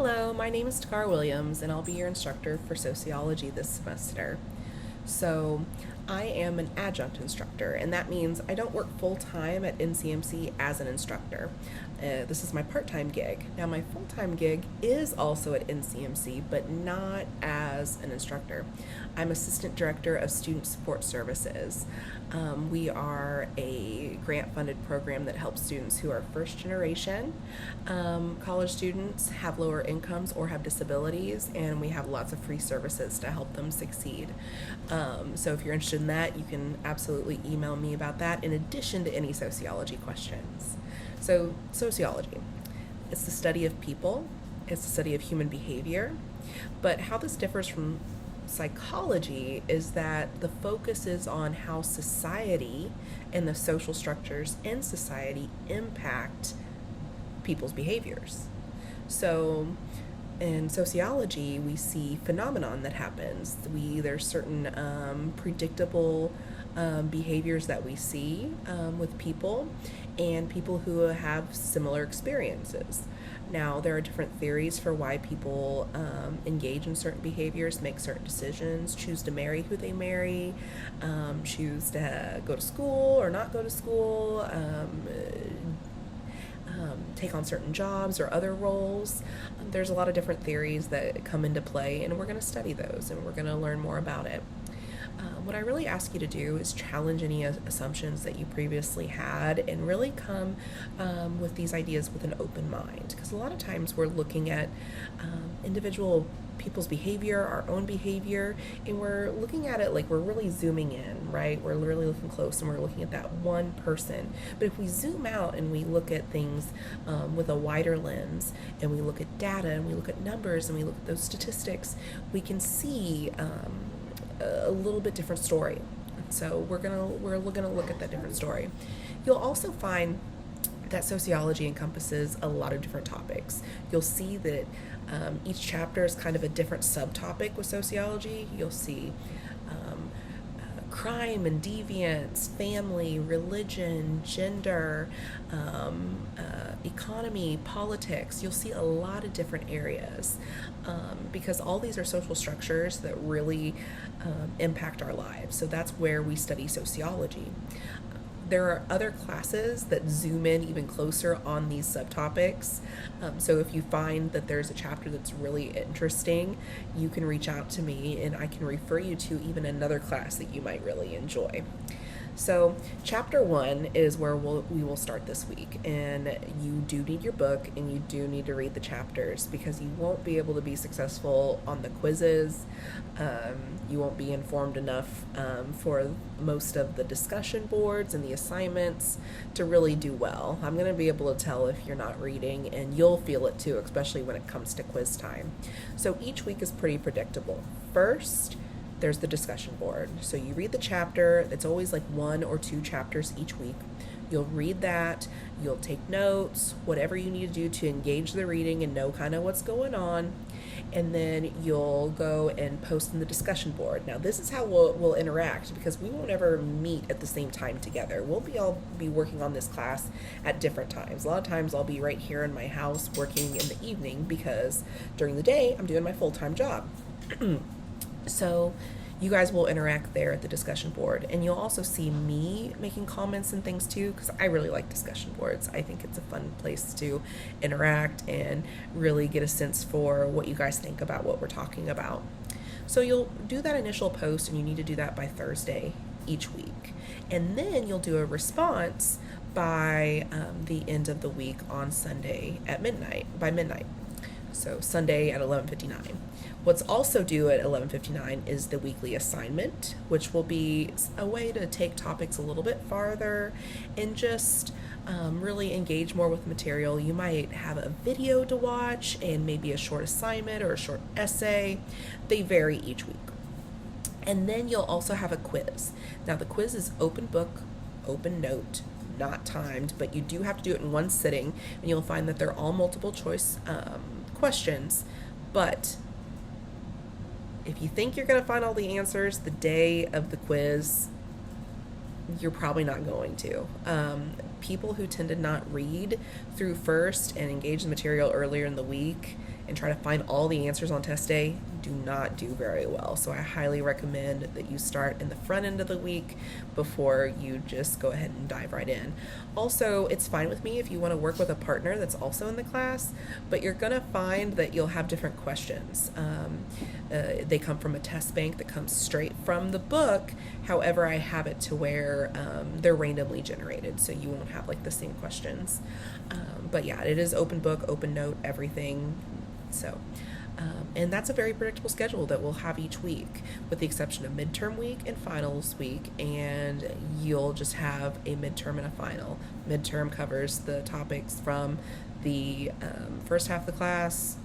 Hello, my name is Takar Williams, and I'll be your instructor for sociology this semester. So, I am an adjunct instructor, and that means I don't work full time at NCMC as an instructor. This is my part time gig. Now, my full time gig is also at NCMC, but not as an instructor. I'm Assistant Director of Student Support Services. We are a grant funded program that helps students who are first generation college students, have lower incomes, or have disabilities, and we have lots of free services to help them succeed. So if you're interested in that, you can absolutely email me about that in addition to any sociology questions. So, sociology, it's the study of people, it's the study of human behavior, but how this differs from psychology is that the focus is on how society and the social structures in society impact people's behaviors. So in sociology, we see phenomenon that happens. There's certain predictable behaviors that we see with people and people who have similar experiences. Now, there are different theories for why people engage in certain behaviors, make certain decisions, choose to marry who they marry, choose to go to school or not go to school, take on certain jobs or other roles. There's a lot of different theories that come into play, and we're going to study those and we're going to learn more about it. What I really ask you to do is challenge any assumptions that you previously had and really come with these ideas with an open mind. Because a lot of times we're looking at individual people's behavior, our own behavior, and we're looking at it like we're really zooming in, right? We're really looking close and we're looking at that one person. But if we zoom out and we look at things with a wider lens, and we look at data and we look at numbers and we look at those statistics, we can see a little bit different story. So we're gonna look at that different story. You'll also find that sociology encompasses a lot of different topics. You'll see that each chapter is kind of a different subtopic with sociology. You'll see crime and deviance, family, religion, gender, economy, politics. You'll see a lot of different areas because all these are social structures that really impact our lives. So that's where we study sociology. There are other classes that zoom in even closer on these subtopics. So if you find that there's a chapter that's really interesting, you can reach out to me and I can refer you to even another class that you might really enjoy. So chapter 1 is where we will start this week, and you do need your book and you do need to read the chapters because you won't be able to be successful on the quizzes. You won't be informed enough for most of the discussion boards and the assignments to really do well. I'm going to be able to tell if you're not reading, and you'll feel it too, especially when it comes to quiz time. So each week is pretty predictable. First, there's the discussion board. So you read the chapter. It's always like 1 or 2 chapters each week. You'll read that, you'll take notes, whatever you need to do to engage the reading and know kind of what's going on. And then you'll go and post in the discussion board. Now, this is how we'll interact because we won't ever meet at the same time together. We'll all be working on this class at different times. A lot of times I'll be right here in my house working in the evening because during the day I'm doing my full-time job. So you guys will interact there at the discussion board, and you'll also see me making comments and things too, because I really like discussion boards. I think it's a fun place to interact and really get a sense for what you guys think about what we're talking about. So you'll do that initial post, and you need to do that by Thursday each week. And then you'll do a response by the end of the week on Sunday by midnight. So Sunday at 11:59. What's also due at 11:59 is the weekly assignment, which will be a way to take topics a little bit farther and just really engage more with material. You might have a video to watch and maybe a short assignment or a short essay. They vary each week. And then you'll also have a quiz. Now the quiz is open book, open note, not timed, but you do have to do it in one sitting, and you'll find that they're all multiple choice questions. But if you think you're going to find all the answers the day of the quiz, you're probably not going to. People who tend to not read through first and engage the material earlier in the week and try to find all the answers on test day do not do very well. So I highly recommend that you start in the front end of the week before you just go ahead and dive right in. Also, it's fine with me if you want to work with a partner that's also in the class, but you're going to find that you'll have different questions. They come from a test bank that comes straight from the book. However, I have it to where they're randomly generated, so you won't have like the same questions. But yeah, it is open book, open note, everything. So, and that's a very predictable schedule that we'll have each week, with the exception of midterm week and finals week, and you'll just have a midterm and a final. Midterm covers the topics from the first half of the class,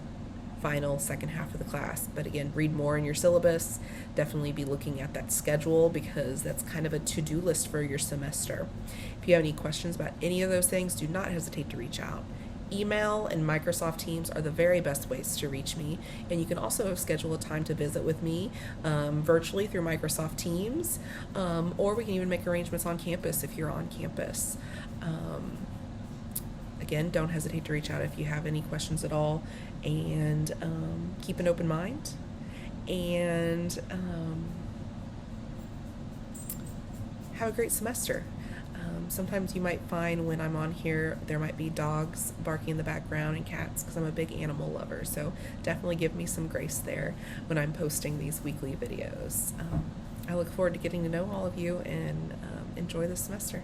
final second half of the class. But again, read more in your syllabus. Definitely be looking at that schedule, because that's kind of a to-do list for your semester. If you have any questions about any of those things, do not hesitate to reach out. Email and Microsoft Teams are the very best ways to reach me, and you can also schedule a time to visit with me virtually through Microsoft Teams, or we can even make arrangements on campus if you're on campus. Again, don't hesitate to reach out if you have any questions at all, and keep an open mind, and have a great semester. Sometimes you might find when I'm on here, there might be dogs barking in the background and cats, because I'm a big animal lover. So definitely give me some grace there when I'm posting these weekly videos. I look forward to getting to know all of you, and enjoy this semester.